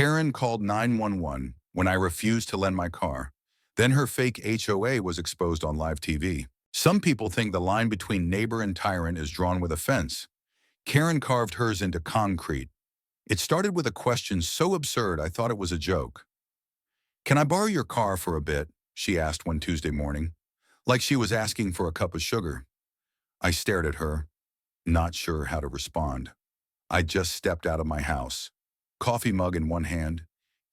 Karen called 911 when I refused to lend my car. Then her fake HOA was exposed on live TV. Some people think the line between neighbor and tyrant is drawn with a fence. Karen carved hers into concrete. It started with a question so absurd I thought it was a joke. "Can I borrow your car for a bit?" she asked one Tuesday morning, like she was asking for a cup of sugar. I stared at her, not sure how to respond. I just stepped out of my house, coffee mug in one hand,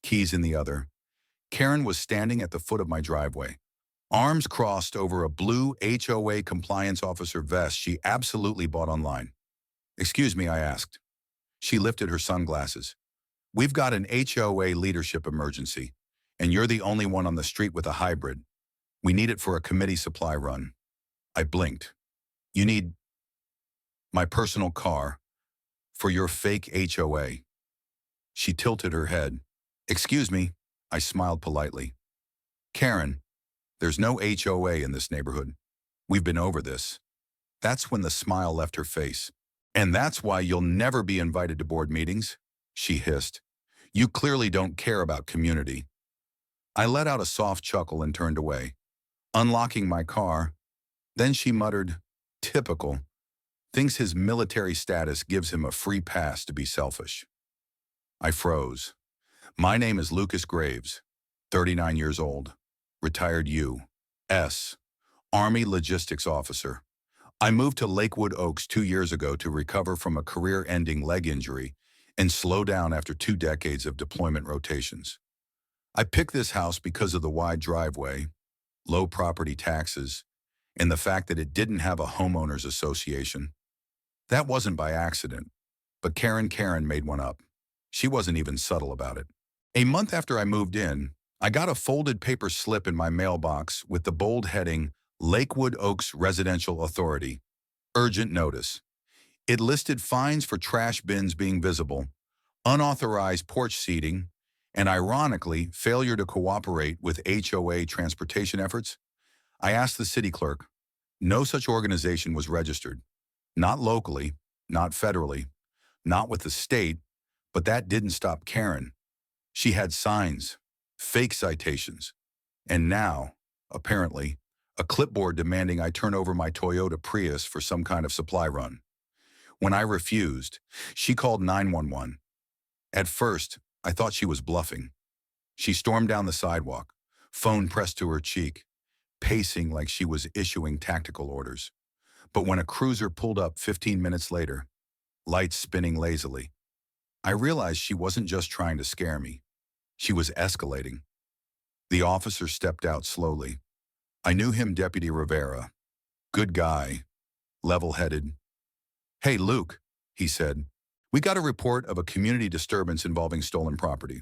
keys in the other. Karen was standing at the foot of my driveway, arms crossed over a blue HOA compliance officer vest she absolutely bought online. "Excuse me," I asked. She lifted her sunglasses. "We've got an HOA leadership emergency, and you're the only one on the street with a hybrid. We need it for a committee supply run." I blinked. "You need my personal car for your fake HOA?" She tilted her head. "Excuse me," I smiled politely. "Karen, there's no HOA in this neighborhood. We've been over this." That's when the smile left her face. "And that's why you'll never be invited to board meetings," she hissed. "You clearly don't care about community." I let out a soft chuckle and turned away, unlocking my car. Then she muttered, "Typical. Thinks his military status gives him a free pass to be selfish." I froze. "My name is Lucas Graves, 39 years old, retired U.S. Army Logistics Officer. I moved to Lakewood Oaks 2 years ago to recover from a career-ending leg injury and slow down after 2 decades of deployment rotations. I picked this house because of the wide driveway, low property taxes, and the fact that it didn't have a homeowners association. That wasn't by accident, but Karen made one up. She wasn't even subtle about it. A month after I moved in, I got a folded paper slip in my mailbox with the bold heading, "Lakewood Oaks Residential Authority. Urgent notice." It listed fines for trash bins being visible, unauthorized porch seating, and ironically, failure to cooperate with HOA transportation efforts. I asked the city clerk. No such organization was registered. Not locally, not federally, not with the state, but that didn't stop Karen. She had signs, fake citations, and now, apparently, a clipboard demanding I turn over my Toyota Prius for some kind of supply run. When I refused, she called 911. At first, I thought she was bluffing. She stormed down the sidewalk, phone pressed to her cheek, pacing like she was issuing tactical orders. But when a cruiser pulled up 15 minutes later, lights spinning lazily, I realized she wasn't just trying to scare me. She was escalating. The officer stepped out slowly. I knew him, Deputy Rivera. Good guy, level-headed. "Hey, Luke," he said. "We got a report of a community disturbance involving stolen property."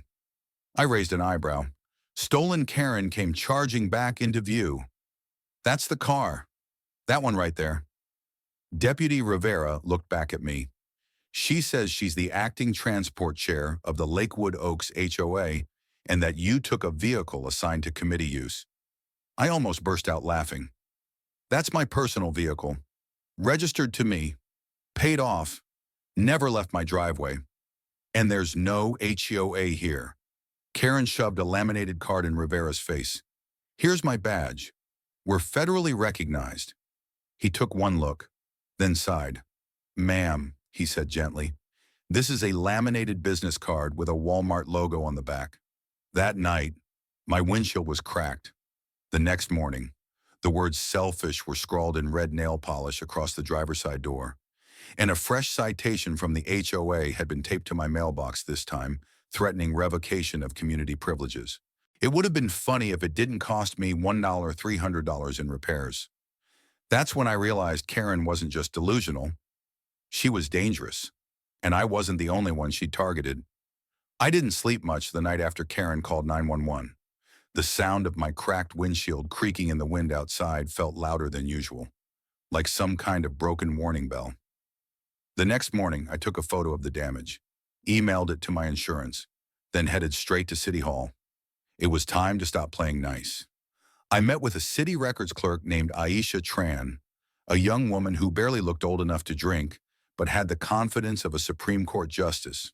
I raised an eyebrow. Stolen Karen came charging back into view. "That's the car. That one right there." Deputy Rivera looked back at me. "She says she's the acting transport chair of the Lakewood Oaks HOA and that you took a vehicle assigned to committee use." I almost burst out laughing. "That's my personal vehicle. Registered to me. Paid off. Never left my driveway. And there's no HOA here." Karen shoved a laminated card in Rivera's face. "Here's my badge. We're federally recognized." He took one look, then sighed. "Ma'am," he said gently, "this is a laminated business card with a Walmart logo on the back." That night, my windshield was cracked. The next morning, the words "selfish" were scrawled in red nail polish across the driver's side door. And a fresh citation from the HOA had been taped to my mailbox this time, threatening revocation of community privileges. It would have been funny if it didn't cost me $300 in repairs. That's when I realized Karen wasn't just delusional. She was dangerous, and I wasn't the only one she targeted. I didn't sleep much the night after Karen called 911. The sound of my cracked windshield creaking in the wind outside felt louder than usual, like some kind of broken warning bell. The next morning, I took a photo of the damage, emailed it to my insurance, then headed straight to City Hall. It was time to stop playing nice. I met with a city records clerk named Aisha Tran, a young woman who barely looked old enough to drink, but had the confidence of a Supreme Court justice.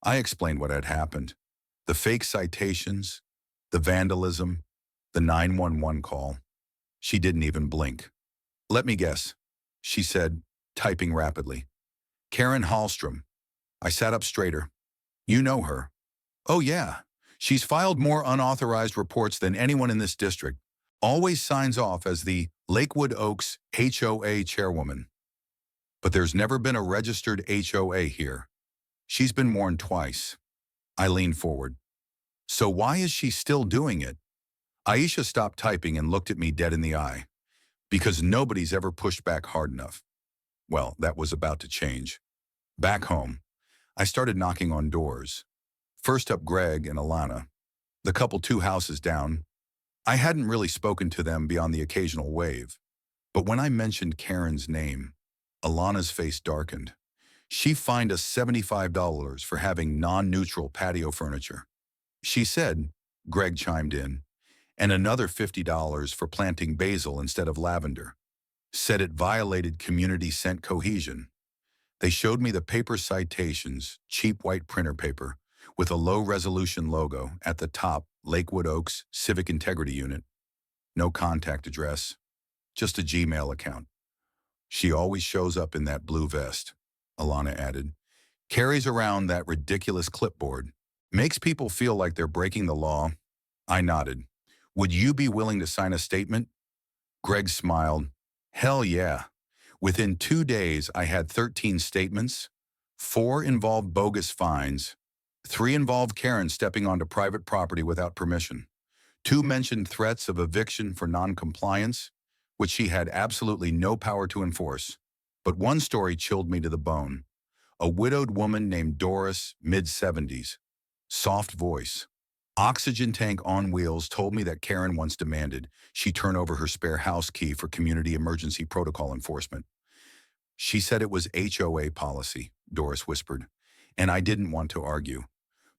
I explained what had happened, The fake citations, the vandalism, the 911 call. She didn't even blink. Let me guess, she said, typing rapidly. Karen Hallstrom. I sat up straighter. You know her. Oh yeah. She's filed more unauthorized reports than anyone in this district. Always signs off as the Lakewood Oaks HOA chairwoman. But there's never been a registered HOA here. She's been warned twice. I leaned forward. So why is she still doing it? Aisha stopped typing and looked at me dead in the eye. Because nobody's ever pushed back hard enough. Well, that was about to change. Back home, I started knocking on doors. First up Greg and Alana, the couple 2 houses down. I hadn't really spoken to them beyond the occasional wave. But when I mentioned Karen's name, Alana's face darkened. She fined us $75 for having non-neutral patio furniture. She said, Greg chimed in, and another $50 for planting basil instead of lavender. Said it violated community scent cohesion. They showed me the paper citations, cheap white printer paper, with a low-resolution logo at the top, Lakewood Oaks Civic Integrity Unit. No contact address, just a Gmail account. She always shows up in that blue vest, Alana added. Carries around that ridiculous clipboard. Makes people feel like they're breaking the law. I nodded. Would you be willing to sign a statement? Greg smiled. Hell yeah. Within 2 days, I had 13 statements. 4 involved bogus fines. 3 involved Karen stepping onto private property without permission. 2 mentioned threats of eviction for non-compliance, which she had absolutely no power to enforce. But one story chilled me to the bone. A widowed woman named Doris, mid-70s. Soft voice. Oxygen tank on wheels told me that Karen once demanded she turn over her spare house key for community emergency protocol enforcement. She said it was HOA policy, Doris whispered, and I didn't want to argue.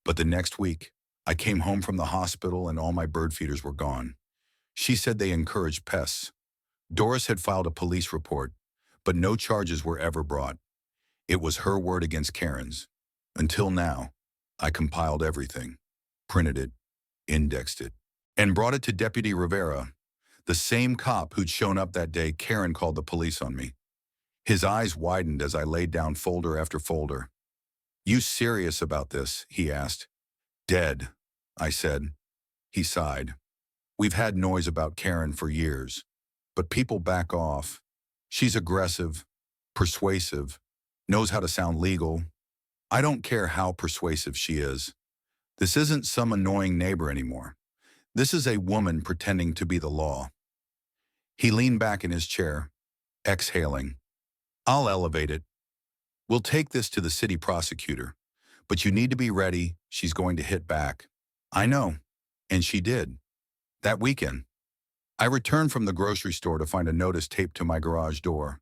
But the next week, I came home from the hospital and all my bird feeders were gone. She said they encouraged pests. Doris had filed a police report, but no charges were ever brought. It was her word against Karen's. Until now, I compiled everything, printed it, indexed it, and brought it to Deputy Rivera, the same cop who'd shown up that day Karen called the police on me. His eyes widened as I laid down folder after folder. You serious about this? He asked. Dead, I said. He sighed. We've had noise about Karen for years, but people back off. She's aggressive, persuasive, knows how to sound legal. I don't care how persuasive she is. This isn't some annoying neighbor anymore. This is a woman pretending to be the law. He leaned back in his chair, exhaling. I'll elevate it. We'll take this to the city prosecutor, but you need to be ready. She's going to hit back. I know, and she did. That weekend, I returned from the grocery store to find a notice taped to my garage door.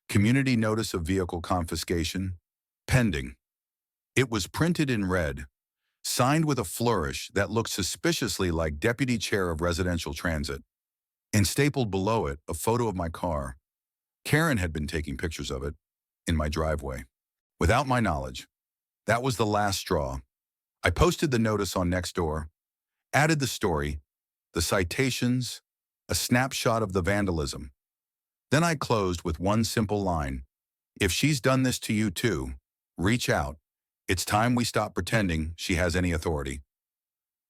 Community notice of vehicle confiscation, pending. It was printed in red, signed with a flourish that looked suspiciously like Deputy Chair of Residential Transit, and stapled below it a photo of my car. Karen had been taking pictures of it in my driveway. Without my knowledge, that was the last straw. I posted the notice on Nextdoor, added the story, the citations, a snapshot of the vandalism. Then I closed with one simple line. If she's done this to you too, reach out. It's time we stop pretending she has any authority.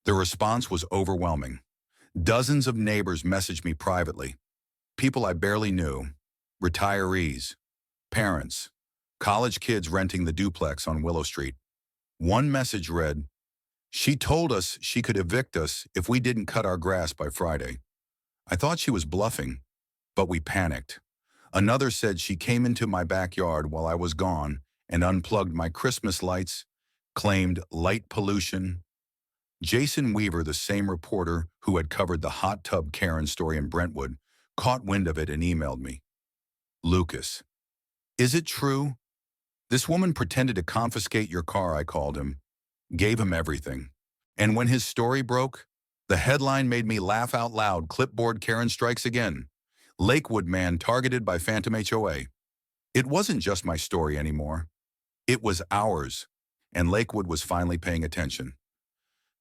The response was overwhelming. Dozens of neighbors messaged me privately. People I barely knew, retirees, parents, college kids renting the duplex on Willow Street. One message read, she told us she could evict us if we didn't cut our grass by Friday. I thought she was bluffing, but we panicked. Another said she came into my backyard while I was gone and unplugged my Christmas lights, claimed light pollution. Jason Weaver, the same reporter who had covered the hot tub Karen story in Brentwood, caught wind of it and emailed me. Lucas, is it true? This woman pretended to confiscate your car, I called him. Gave him everything. And when his story broke, the headline made me laugh out loud. Clipboard Karen strikes again. Lakewood man targeted by Phantom HOA. It wasn't just my story anymore. It was ours, and Lakewood was finally paying attention.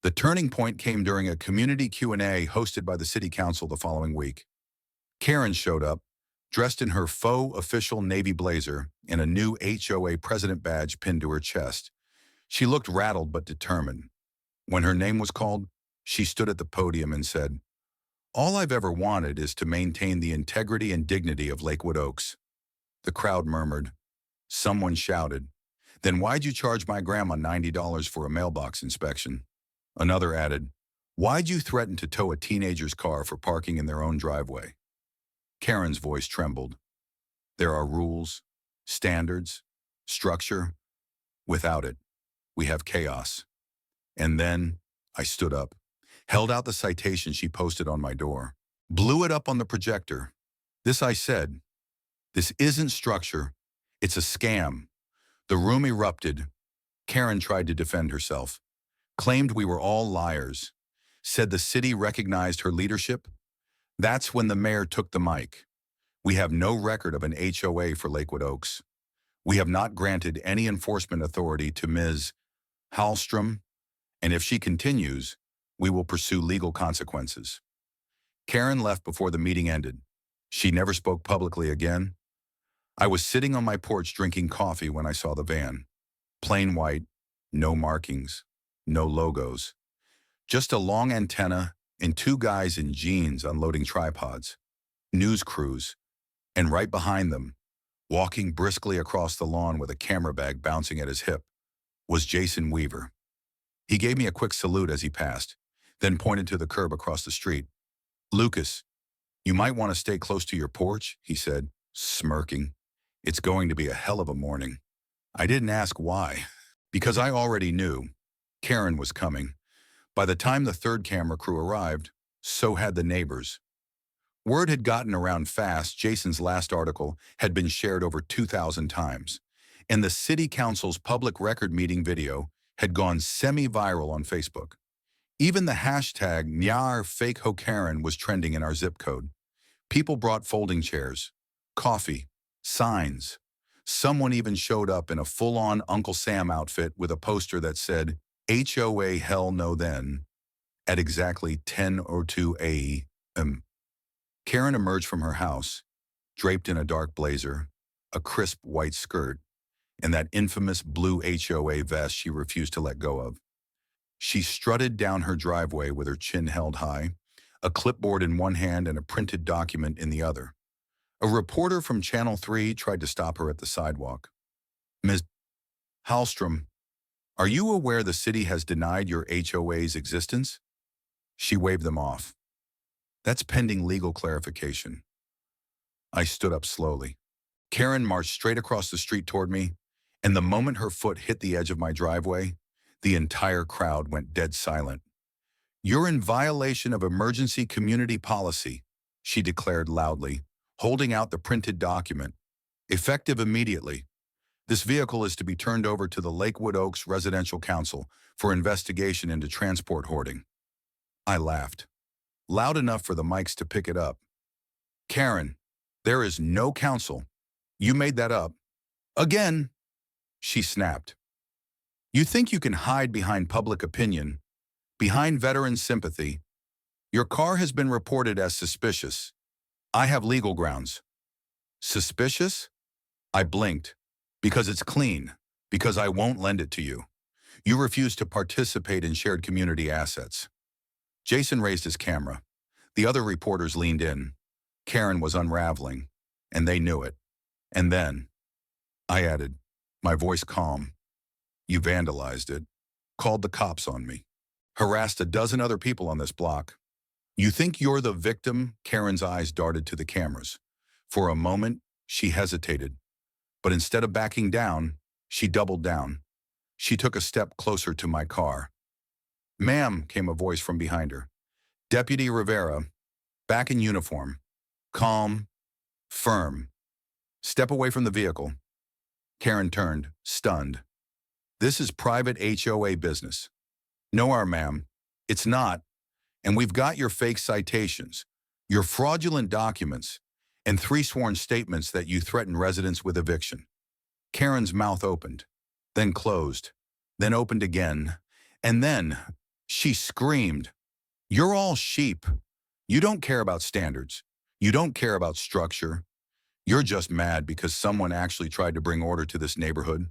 The turning point came during a community Q&A hosted by the city council the following week. Karen showed up, dressed in her faux official navy blazer and a new HOA president badge pinned to her chest. She looked rattled but determined. When her name was called, she stood at the podium and said, "All I've ever wanted is to maintain the integrity and dignity of Lakewood Oaks." The crowd murmured. Someone shouted, "Then why'd you charge my grandma $90 for a mailbox inspection?" Another added, "Why'd you threaten to tow a teenager's car for parking in their own driveway?" Karen's voice trembled. There are rules, standards, structure. Without it, we have chaos. And then I stood up, held out the citation she posted on my door, blew it up on the projector. This I said, "This isn't structure, it's a scam." The room erupted. Karen tried to defend herself, claimed we were all liars, said the city recognized her leadership. That's when the mayor took the mic. "We have no record of an HOA for Lakewood Oaks. We have not granted any enforcement authority to Ms. Hallstrom, and if she continues, we will pursue legal consequences." Karen left before the meeting ended. She never spoke publicly again. I was sitting on my porch drinking coffee when I saw the van. Plain white, no markings, no logos. Just a long antenna and two guys in jeans unloading tripods. News crews. And right behind them, walking briskly across the lawn with a camera bag bouncing at his hip, was Jason Weaver. He gave me a quick salute as he passed, then pointed to the curb across the street. "Lucas, you might want to stay close to your porch," he said, smirking. "It's going to be a hell of a morning." I didn't ask why, because I already knew Karen was coming. By the time the third camera crew arrived, so had the neighbors. Word had gotten around fast. Jason's last article had been shared over 2,000 times, and the city council's public record meeting video had gone semi-viral on Facebook. Even the hashtag #HOA Karen was trending in our zip code. People brought folding chairs, coffee, signs. Someone even showed up in a full-on Uncle Sam outfit with a poster that said, "HOA hell no then," at exactly 10:02 a.m. Karen emerged from her house, draped in a dark blazer, a crisp white skirt, and that infamous blue HOA vest she refused to let go of. She strutted down her driveway with her chin held high, a clipboard in one hand and a printed document in the other. A reporter from Channel 3 tried to stop her at the sidewalk. "Ms. Hallstrom, are you aware the city has denied your HOA's existence?" She waved them off. "That's pending legal clarification." I stood up slowly. Karen marched straight across the street toward me, and the moment her foot hit the edge of my driveway, the entire crowd went dead silent. "You're in violation of emergency community policy," she declared loudly, holding out the printed document. "Effective immediately. This vehicle is to be turned over to the Lakewood Oaks Residential Council for investigation into transport hoarding." I laughed, loud enough for the mics to pick it up. "Karen, there is no council. You made that up." "Again," she snapped. "You think you can hide behind public opinion, behind veteran sympathy. Your car has been reported as suspicious. I have legal grounds." "Suspicious?" I blinked. "Because it's clean. Because I won't lend it to you. You refuse to participate in shared community assets." Jason raised his camera. The other reporters leaned in. Karen was unraveling, and they knew it. And then, I added, my voice calm, "You vandalized it, called the cops on me, harassed a dozen other people on this block. You think you're the victim?" Karen's eyes darted to the cameras. For a moment, she hesitated. But instead of backing down, she doubled down. She took a step closer to my car. "Ma'am," came a voice from behind her. "Deputy Rivera, back in uniform. Calm, firm. Step away from the vehicle." Karen turned, stunned. "This is private HOA business." "No, ma'am, it's not. And we've got your fake citations, your fraudulent documents, and 3 sworn statements that you threaten residents with eviction." Karen's mouth opened, then closed, then opened again, and then, She screamed, "You're all sheep. You don't care about standards. You don't care about structure. You're just mad because someone actually tried to bring order to this neighborhood.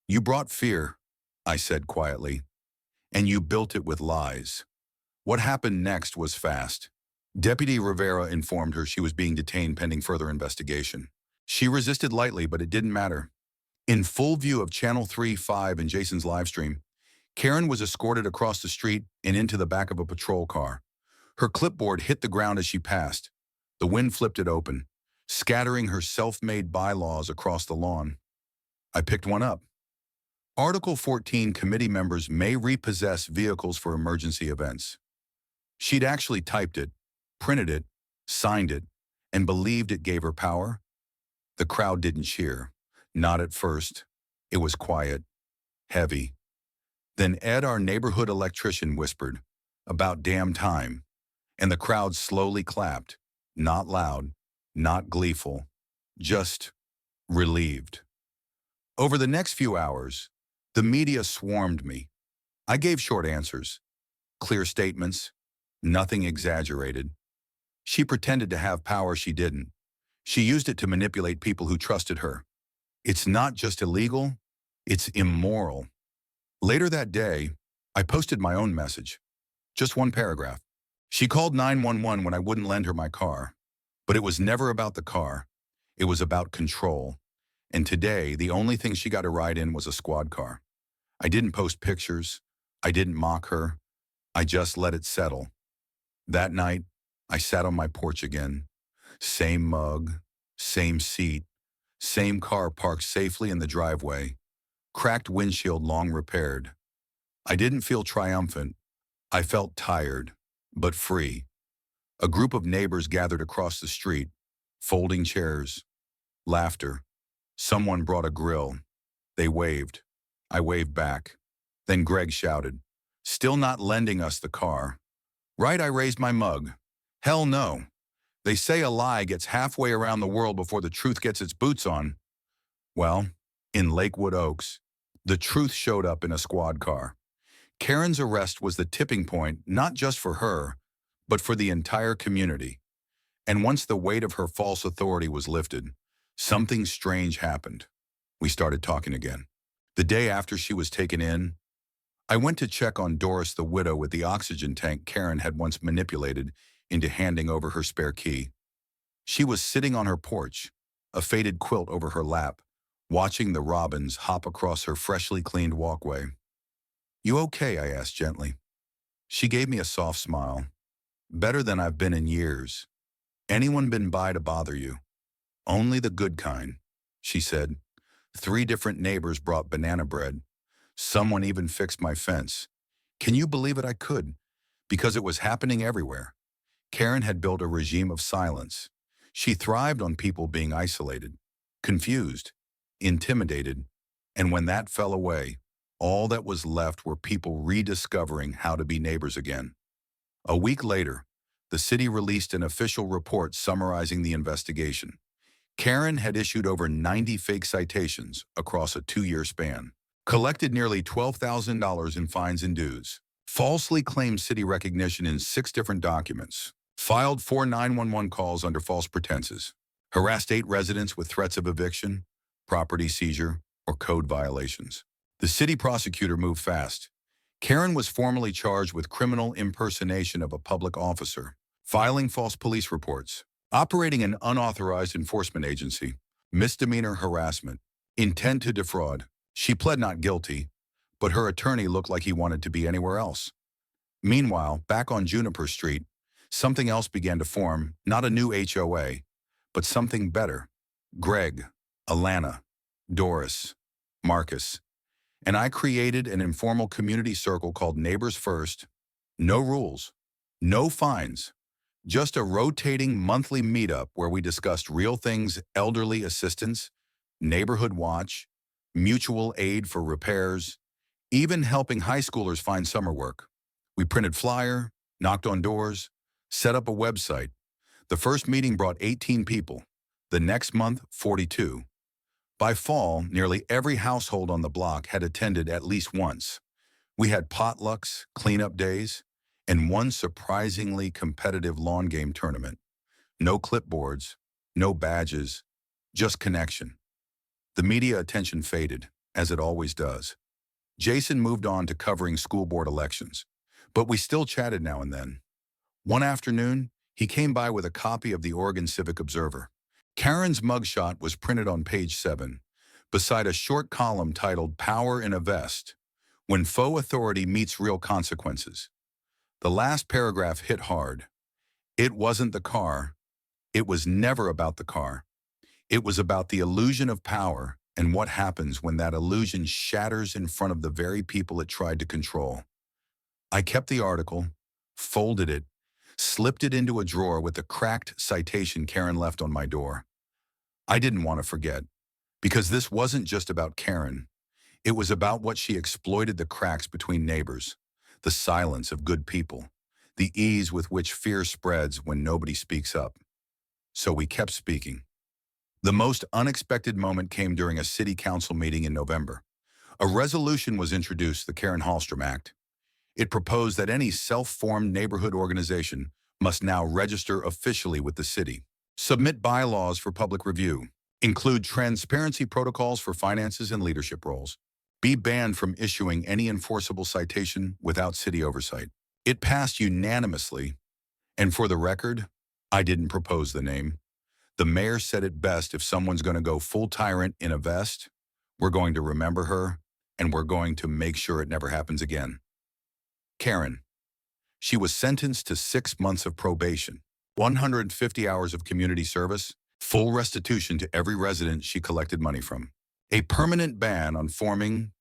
You brought fear," I said quietly, "and you built it with lies." What happened next was fast. Deputy Rivera informed her she was being detained pending further investigation. She resisted lightly, but it didn't matter. In full view of Channel 3, 5, and Jason's livestream, Karen was escorted across the street and into the back of a patrol car. Her clipboard hit the ground as she passed. The wind flipped it open, scattering her self-made bylaws across the lawn. I picked one up. Article 14, committee members may repossess vehicles for emergency events. She'd actually typed it, printed it, signed it, and believed it gave her power. The crowd didn't cheer. Not at first. It was quiet, heavy. Then Ed, our neighborhood electrician, whispered, "About damn time." And the crowd slowly clapped, not loud, not gleeful, just relieved. Over the next few hours, the media swarmed me. I gave short answers, clear statements, nothing exaggerated. She pretended to have power she didn't. She used it to manipulate people who trusted her. It's not just illegal, it's immoral. Later that day, I posted my own message, just one paragraph. She called 911 when I wouldn't lend her my car. But it was never about the car. It was about control. And today, the only thing she got to ride in was a squad car. I didn't post pictures. I didn't mock her. I just let it settle. That night, I sat on my porch again. Same mug, same seat, same car parked safely in the driveway, cracked windshield long repaired. I didn't feel triumphant. I felt tired, but free. A group of neighbors gathered across the street, folding chairs, laughter. Someone brought a grill. They waved. I waved back. Then Greg shouted, "Still not lending us the car." "Right," I raised my mug. "Hell no. They say a lie gets halfway around the world before the truth gets its boots on." Well, in Lakewood Oaks, the truth showed up in a squad car. Karen's arrest was the tipping point, not just for her, but for the entire community. And once the weight of her false authority was lifted, something strange happened. We started talking again. The day after she was taken in, I went to check on Doris, the widow with the oxygen tank Karen had once manipulated into handing over her spare key. She was sitting on her porch, a faded quilt over her lap, watching the robins hop across her freshly cleaned walkway. "You okay?" I asked gently. She gave me a soft smile. "Better than I've been in years. Anyone been by to bother you?" "Only the good kind," she said. 3 different neighbors brought banana bread. Someone even fixed my fence. Can you believe it? I could, because it was happening everywhere. Karen had built a regime of silence. She thrived on people being isolated, confused, intimidated, and when that fell away, all that was left were people rediscovering how to be neighbors again. A week later, the city released an official report summarizing the investigation. Karen had issued over 90 fake citations across a 2-year span, collected nearly $12,000 in fines and dues, falsely claimed city recognition in 6 different documents, filed 4 911 calls under false pretenses, harassed 8 residents with threats of eviction, property seizure, or code violations. The city prosecutor moved fast. Karen was formally charged with criminal impersonation of a public officer, filing false police reports, operating an unauthorized enforcement agency, misdemeanor harassment, intent to defraud. She pled not guilty, but her attorney looked like he wanted to be anywhere else. Meanwhile, back on Juniper Street, something else began to form, not a new HOA, but something better. Greg, Alana, Doris, Marcus, and I created an informal community circle called Neighbors First. No rules, no fines, just a rotating monthly meetup where we discussed real things: elderly assistance, neighborhood watch, mutual aid for repairs, even helping high schoolers find summer work. We printed flyer, knocked on doors, set up a website. The first meeting brought 18 people. The next month, 42. By fall, nearly every household on the block had attended at least once. We had potlucks, cleanup days, and one surprisingly competitive lawn game tournament. No clipboards, no badges, just connection. The media attention faded, as it always does. Jason moved on to covering school board elections, but we still chatted now and then. One afternoon, he came by with a copy of the Oregon Civic Observer. Karen's mugshot was printed on page 7, beside a short column titled Power in a Vest, When Faux Authority Meets Real Consequences. The last paragraph hit hard. It wasn't the car. It was never about the car. It was about the illusion of power and what happens when that illusion shatters in front of the very people it tried to control. I kept the article, folded it, slipped it into a drawer with the cracked citation Karen left on my door. I didn't want to forget, because this wasn't just about Karen. It was about what she exploited: the cracks between neighbors, the silence of good people, the ease with which fear spreads when nobody speaks up. So we kept speaking. The most unexpected moment came during a city council meeting in November. A resolution was introduced, the Karen Hallstrom Act. It proposed that any self-formed neighborhood organization must now register officially with the city, submit bylaws for public review, include transparency protocols for finances and leadership roles, be banned from issuing any enforceable citation without city oversight. It passed unanimously, and for the record, I didn't propose the name. The mayor said it best: if someone's going to go full tyrant in a vest, we're going to remember her, and we're going to make sure it never happens again. Karen. She was sentenced to 6 months of probation, 150 hours of community service, full restitution to every resident she collected money from, a permanent ban on forming,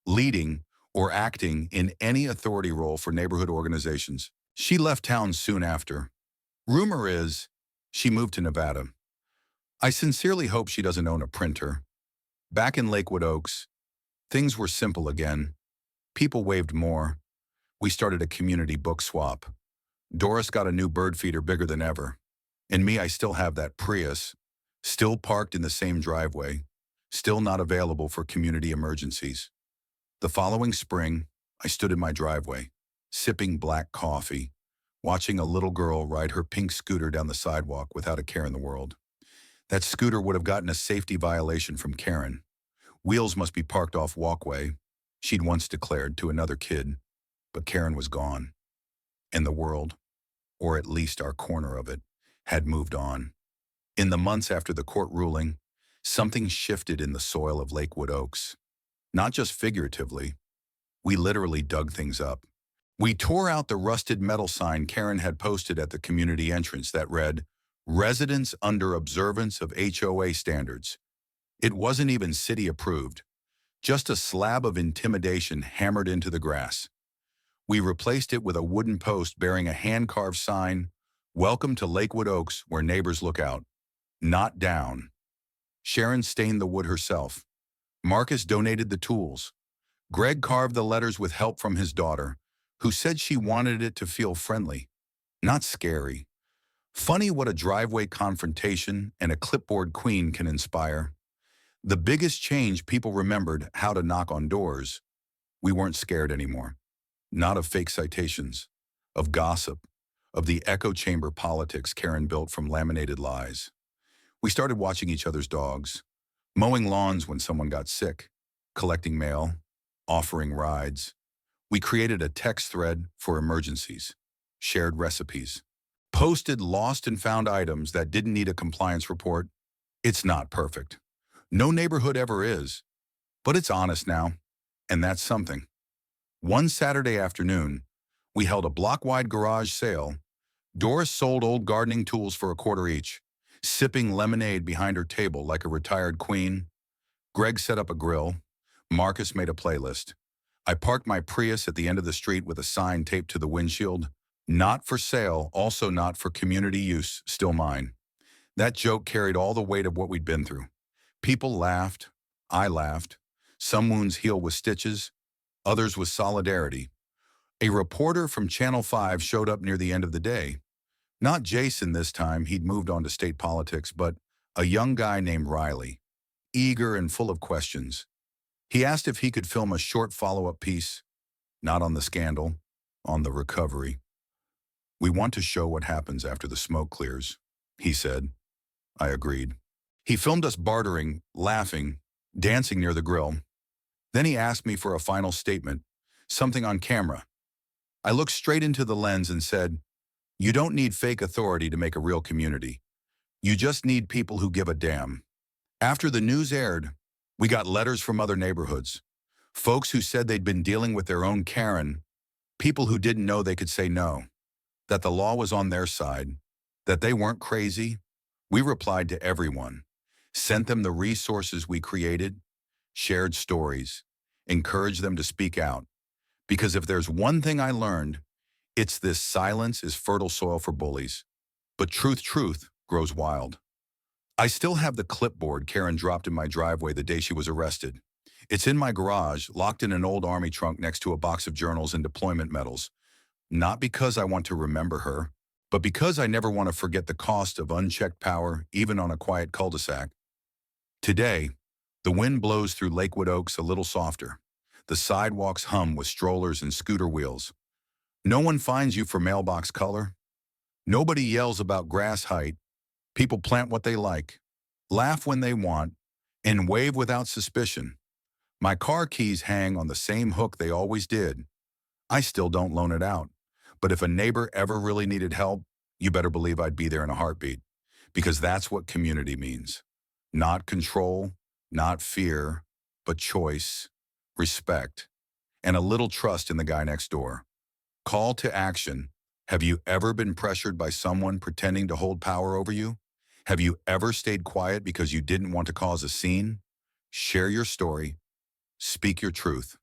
leading, or acting in any authority role for neighborhood organizations. She left town soon after. Rumor is she moved to Nevada. I sincerely hope she doesn't own a printer. Back in Lakewood Oaks, things were simple again. People waved more. We started a community book swap. Doris got a new bird feeder bigger than ever. And me, I still have that Prius, still parked in the same driveway, still not available for community emergencies. The following spring, I stood in my driveway, sipping black coffee, watching a little girl ride her pink scooter down the sidewalk without a care in the world. That scooter would have gotten a safety violation from Karen. Wheels must be parked off walkway, she'd once declared to another kid. But Karen was gone, and the world, or at least our corner of it, had moved on. In the months after the court ruling, something shifted in the soil of Lakewood Oaks. Not just figuratively, we literally dug things up. We tore out the rusted metal sign Karen had posted at the community entrance that read, "Residents under observance of HOA standards." It wasn't even city approved, just a slab of intimidation hammered into the grass. We replaced it with a wooden post bearing a hand-carved sign, "Welcome to Lakewood Oaks, where neighbors look out, not down." Sharon stained the wood herself. Marcus donated the tools. Greg carved the letters with help from his daughter, who said she wanted it to feel friendly, not scary. Funny what a driveway confrontation and a clipboard queen can inspire. The biggest change: people remembered how to knock on doors. We weren't scared anymore. Not of fake citations, of gossip, of the echo chamber politics Karen built from laminated lies. We started watching each other's dogs, mowing lawns when someone got sick, collecting mail, offering rides. We created a text thread for emergencies, shared recipes, posted lost and found items that didn't need a compliance report. It's not perfect. No neighborhood ever is, but it's honest now, and that's something. One Saturday afternoon, we held a block-wide garage sale. Doris sold old gardening tools for $0.25 each, sipping lemonade behind her table like a retired queen. Greg set up a grill. Marcus made a playlist. I parked my Prius at the end of the street with a sign taped to the windshield. "Not for sale, also not for community use, still mine." That joke carried all the weight of what we'd been through. People laughed. I laughed. Some wounds heal with stitches, others with solidarity. A reporter from Channel 5 showed up near the end of the day. Not Jason this time, he'd moved on to state politics, but a young guy named Riley, eager and full of questions. He asked if he could film a short follow-up piece. Not on the scandal, on the recovery. We want to show what happens after the smoke clears, he said. I agreed. He filmed us bartering, laughing, dancing near the grill. Then he asked me for a final statement, something on camera. I looked straight into the lens and said, "You don't need fake authority to make a real community. You just need people who give a damn." After the news aired, we got letters from other neighborhoods. Folks who said they'd been dealing with their own Karen, people who didn't know they could say no, that the law was on their side, that they weren't crazy. We replied to everyone, sent them the resources we created, shared stories, encouraged them to speak out. Because if there's one thing I learned, it's this: silence is fertile soil for bullies. But truth grows wild. I still have the clipboard Karen dropped in my driveway the day she was arrested. It's in my garage, locked in an old army trunk next to a box of journals and deployment medals. Not because I want to remember her, but because I never want to forget the cost of unchecked power, even on a quiet cul-de-sac. Today, the wind blows through Lakewood Oaks a little softer. The sidewalks hum with strollers and scooter wheels. No one finds you for mailbox color. Nobody yells about grass height. People plant what they like, laugh when they want, and wave without suspicion. My car keys hang on the same hook they always did. I still don't loan it out. But if a neighbor ever really needed help, you better believe I'd be there in a heartbeat. Because that's what community means. Not control, not fear, but choice, respect, and a little trust in the guy next door. Call to action. Have you ever been pressured by someone pretending to hold power over you? Have you ever stayed quiet because you didn't want to cause a scene? Share your story. Speak your truth.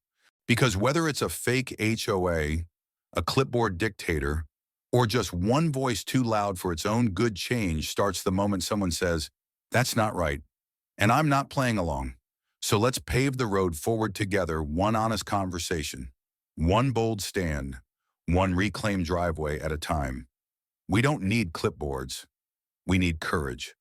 Because whether it's a fake HOA, a clipboard dictator, or just one voice too loud for its own good, change starts the moment someone says, "That's not right, and I'm not playing along." So let's pave the road forward together, one honest conversation, one bold stand, one reclaimed driveway at a time. We don't need clipboards. We need courage.